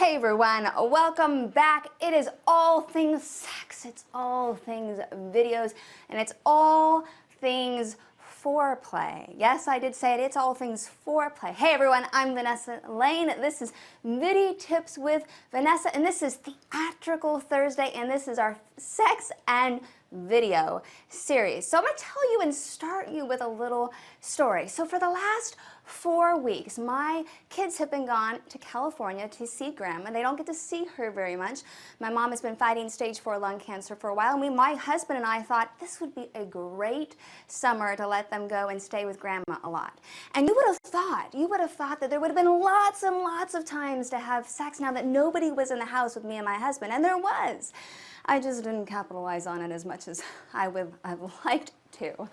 Hey everyone, welcome back. It is all things sex, it's all things videos, and it's all things foreplay. Yes, I did say it, it's all things foreplay. Hey everyone, I'm Vanessa Lane. This is Video Tips with Vanessa, and this is Theatrical Thursday, and this is our sex and video series. So I'm going to tell you and start you with a little story. So for the last 4 weeks, my kids have been gone to California to see Grandma. They don't get to see her very much. My mom has been fighting stage 4 lung cancer for a while, and my husband and I thought this would be a great summer to let them go and stay with Grandma a lot. And you would have thought that there would have been lots and lots of times to have sex now that nobody was in the house with me and my husband, and there was. I just didn't capitalize on it as much as I would have liked to.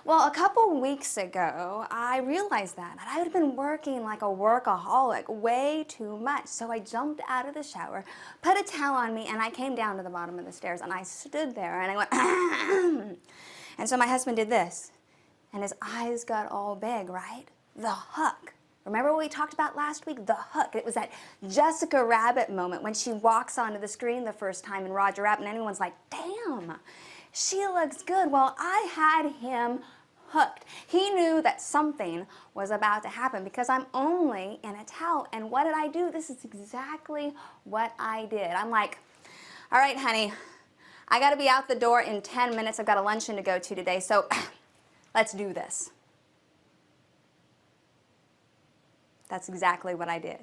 Well, a couple weeks ago, I realized that I had been working like a workaholic way too much. So I jumped out of the shower, put a towel on me, and I came down to the bottom of the stairs, and I stood there, and I went, and so my husband did this, and his eyes got all big, right? The hook. Remember what we talked about last week? The hook. It was that Jessica Rabbit moment when she walks onto the screen the first time in Roger Rabbit and everyone's like, damn, she looks good. Well, I had him hooked. He knew that something was about to happen because I'm only in a towel. And what did I do? This is exactly what I did. I'm like, all right, honey, I got to be out the door in 10 minutes. I've got a luncheon to go to today, so let's do this. That's exactly what I did.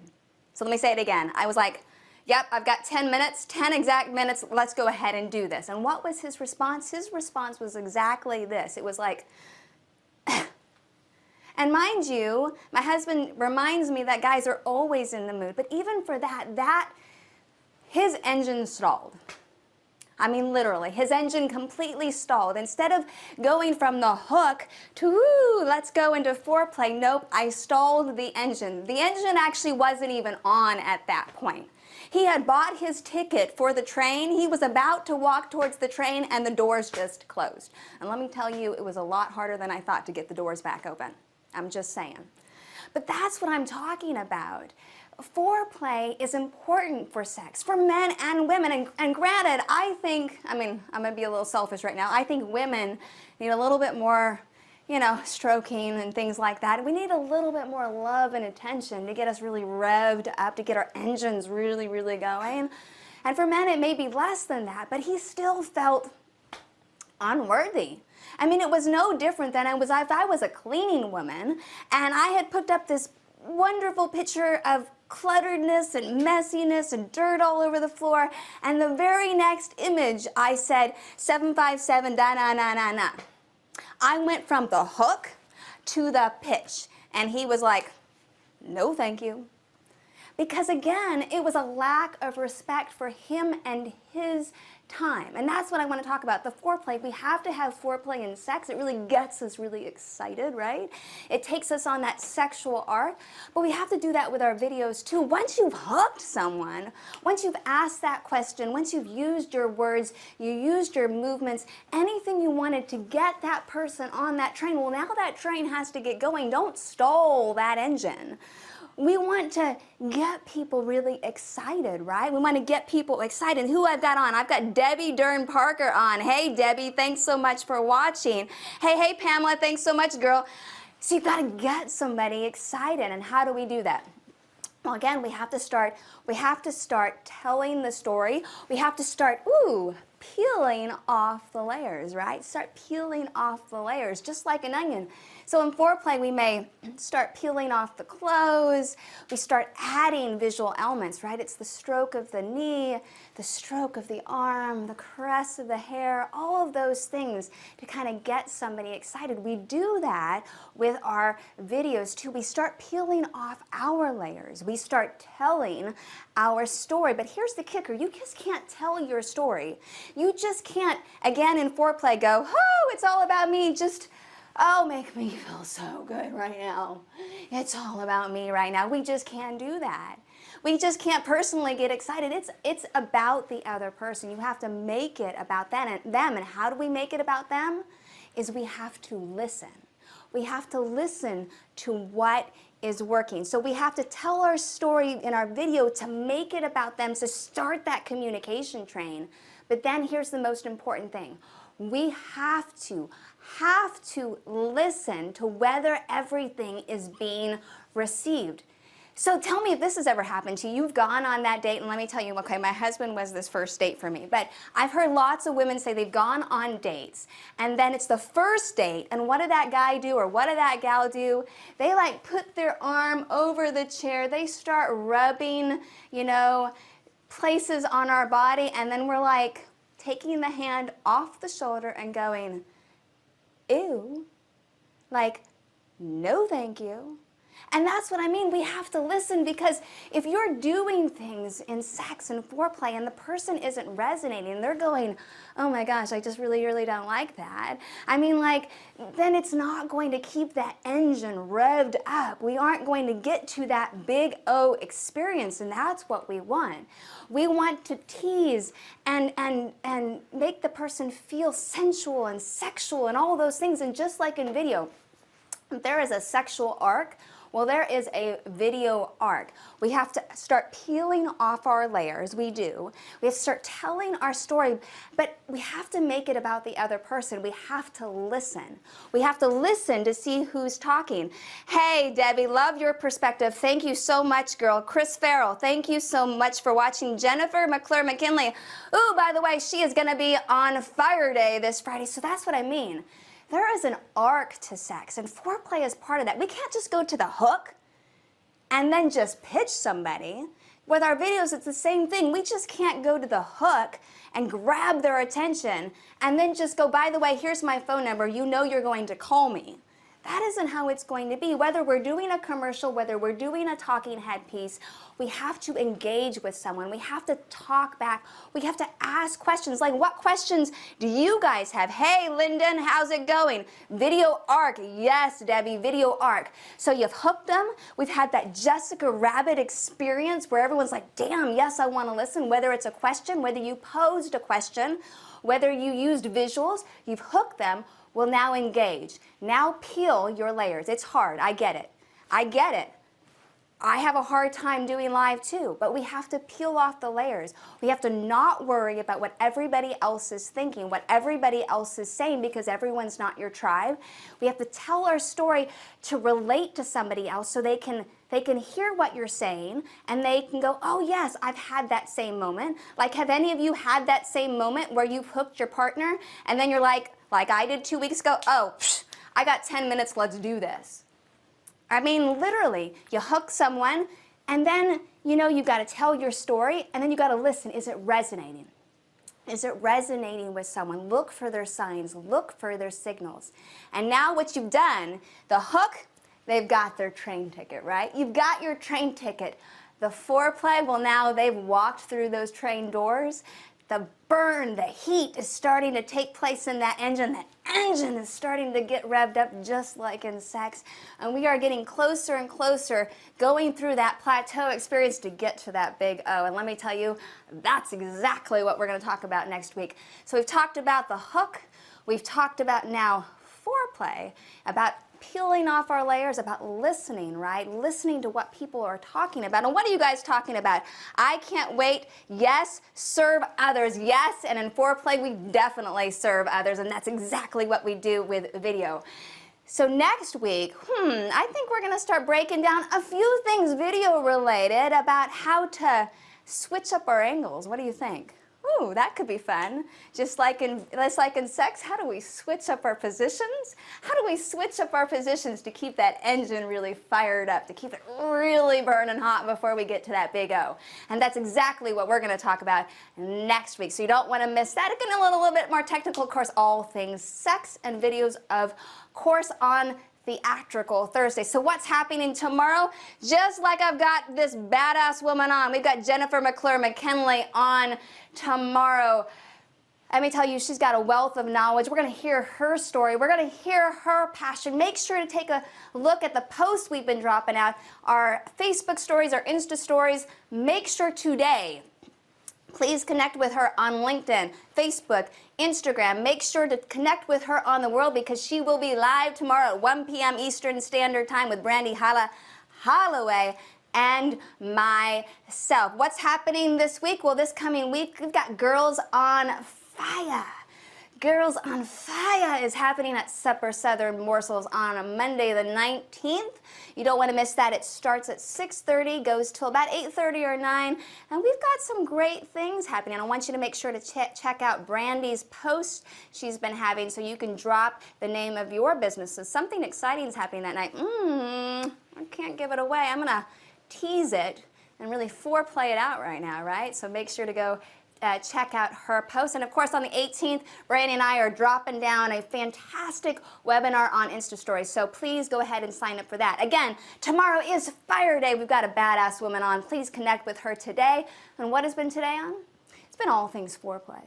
So let me say it again. I was like, yep, I've got 10 minutes, 10 exact minutes, let's go ahead and do this. And what was his response? His response was exactly this. It was like, and mind you, my husband reminds me that guys are always in the mood, but even for that, his engine stalled. I mean, literally, his engine completely stalled. Instead of going from the hook to, ooh, let's go into foreplay, nope, I stalled the engine. The engine actually wasn't even on at that point. He had bought his ticket for the train. He was about to walk towards the train, and the doors just closed. And let me tell you, it was a lot harder than I thought to get the doors back open. I'm just saying. But that's what I'm talking about. Foreplay is important for sex, for men and women. And granted, I think, I mean, I'm going to be a little selfish right now. I think women need a little bit more, you know, stroking and things like that. We need a little bit more love and attention to get us really revved up, to get our engines really, really going. And for men, it may be less than that, but he still felt unworthy. I mean, it was no different than if I was a cleaning woman and I had put up this wonderful picture of clutteredness and messiness and dirt all over the floor, and the very next image I said 757 da na na na na. I went from the hook to the pitch, and he was like, no thank you. Because again, it was a lack of respect for him and his time. And that's what I want to talk about, the foreplay. We have to have foreplay in sex. It really gets us really excited, right? It takes us on that sexual arc. But we have to do that with our videos too. Once you've hooked someone, once you've asked that question, once you've used your words, you used your movements, anything you wanted to get that person on that train, well, now that train has to get going. Don't stall that engine. We want to get people really excited, right? We want to get people excited. Who I've got on? I've got Debbie Dern Parker on. Hey, Debbie, thanks so much for watching. Hey, Pamela, thanks so much, girl. So you've got to get somebody excited. And how do we do that? Well, again, we have to start telling the story. We have to start, peeling off the layers, right? Start peeling off the layers, just like an onion. So in foreplay, we may start peeling off the clothes. We start adding visual elements, right? It's the stroke of the knee, the stroke of the arm, the caress of the hair, all of those things to kind of get somebody excited. We do that with our videos too. We start peeling off our layers. We start telling our story. But here's the kicker. You just can't tell your story. You just can't, again, in foreplay go, oh, it's all about me. Just, oh, make me feel so good right now. It's all about me right now. We just can't do that. We just can't personally get excited. It's about the other person. You have to make it about them. And how do we make it about them? Is we have to listen. We have to listen to what is working. So we have to tell our story in our video to make it about them, to start that communication train. But then here's the most important thing. We have to listen to whether everything is being received. So tell me if this has ever happened to you. You've gone on that date, and let me tell you, okay, my husband was this first date for me, but I've heard lots of women say they've gone on dates, and then it's the first date, and what did that guy do or what did that gal do? They like put their arm over the chair, they start rubbing, you know, places on our body, and then we're like taking the hand off the shoulder and going, ew, like, no thank you. And that's what I mean. We have to listen, because if you're doing things in sex and foreplay and the person isn't resonating, they're going, oh my gosh, I just really, really don't like that. I mean, like, then it's not going to keep that engine revved up. We aren't going to get to that big O experience, and that's what we want. We want to tease and make the person feel sensual and sexual and all those things. And just like in video, there is a sexual arc. Well, there is a video arc. We have to start peeling off our layers. We do. We have to start telling our story, but we have to make it about the other person. We have to listen. We have to listen to see who's talking. Hey, Debbie, love your perspective. Thank you so much, girl. Chris Farrell, thank you so much for watching. Jennifer McClure-McKinley. Ooh, by the way, she is going to be on Fire Day this Friday, so that's what I mean. There is an arc to sex, and foreplay is part of that. We can't just go to the hook and then just pitch somebody. With our videos, it's the same thing. We just can't go to the hook and grab their attention and then just go, by the way, here's my phone number. You know you're going to call me. That isn't how it's going to be. Whether we're doing a commercial, whether we're doing a talking head piece, we have to engage with someone. We have to talk back. We have to ask questions. Like, what questions do you guys have? Hey, Lyndon, how's it going? Video arc. Yes, Debbie, video arc. So you've hooked them. We've had that Jessica Rabbit experience where everyone's like, damn, yes, I want to listen. Whether it's a question, whether you posed a question, whether you used visuals, you've hooked them. Well, now engage. Now peel your layers. It's hard. I get it. I get it. I have a hard time doing live too, but we have to peel off the layers. We have to not worry about what everybody else is thinking, what everybody else is saying, because everyone's not your tribe. We have to tell our story to relate to somebody else so they can hear what you're saying and they can go, oh yes, I've had that same moment. Like, have any of you had that same moment where you've hooked your partner and then you're like I did 2 weeks ago, oh, I got 10 minutes, let's do this. I mean, literally, you hook someone, and then, you know, you've got to tell your story, and then you got to listen. Is it resonating? Is it resonating with someone? Look for their signs. Look for their signals. And now what you've done, the hook, they've got their train ticket, right? You've got your train ticket. The foreplay, well, now they've walked through those train doors. The burn, the heat is starting to take place in that engine. That engine is starting to get revved up just like in sex. And we are getting closer and closer, going through that plateau experience to get to that big O. And let me tell you, that's exactly what we're going to talk about next week. So we've talked about the hook. We've talked about now foreplay, about peeling off our layers, about listening, right? Listening to what people are talking about. And what are you guys talking about? I can't wait. Yes, serve others. Yes, and in foreplay, we definitely serve others, and that's exactly what we do with video. So next week, I think we're going to start breaking down a few things video related about how to switch up our angles. What do you think? Ooh, that could be fun. Just like in sex, how do we switch up our positions? How do we switch up our positions to keep that engine really fired up, to keep it really burning hot before we get to that big O? And that's exactly what we're going to talk about next week. So you don't want to miss that. It's going to be a little bit more technical, of course, all things sex and videos, of course, on Theatrical Thursday. So what's happening tomorrow? Just like I've got this badass woman on, we've got Jennifer McClure-McKinley on tomorrow. Let me tell you, she's got a wealth of knowledge. We're going to hear her story. We're going to hear her passion. Make sure to take a look at the posts we've been dropping out, our Facebook stories, our Insta stories. Make sure today, please connect with her on LinkedIn, Facebook, Instagram. Make sure to connect with her on The World, because she will be live tomorrow at 1 p.m. Eastern Standard Time with Brandy Holloway, and myself. What's happening this week? Well, this coming week, we've got Girls on Fire. Girls on Fire is happening at Supper Southern Morsels on a Monday the 19th. You don't want to miss that. It starts at 6:30, goes till about 8:30 or 9, and we've got some great things happening. I want you to make sure to check out Brandy's post she's been having so you can drop the name of your businesses. Something exciting is happening that night. I can't give it away. I'm going to tease it and really foreplay it out right now, right? So make sure to go check out her post. And of course, on the 18th, Brandy and I are dropping down a fantastic webinar on Insta Stories. So please go ahead and sign up for that. Again, tomorrow is Fire Day. We've got a badass woman on. Please connect with her today. And what has been today on? It's been all things foreplay.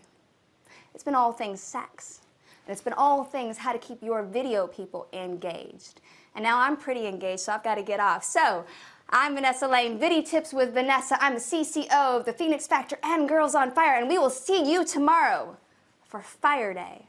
It's been all things sex. And it's been all things how to keep your video people engaged. And now I'm pretty engaged, so I've got to get off. So I'm Vanessa Lane, Video Tips with Vanessa. I'm the CCO of the Phoenix Factor and Girls on Fire, and we will see you tomorrow for Fire Day.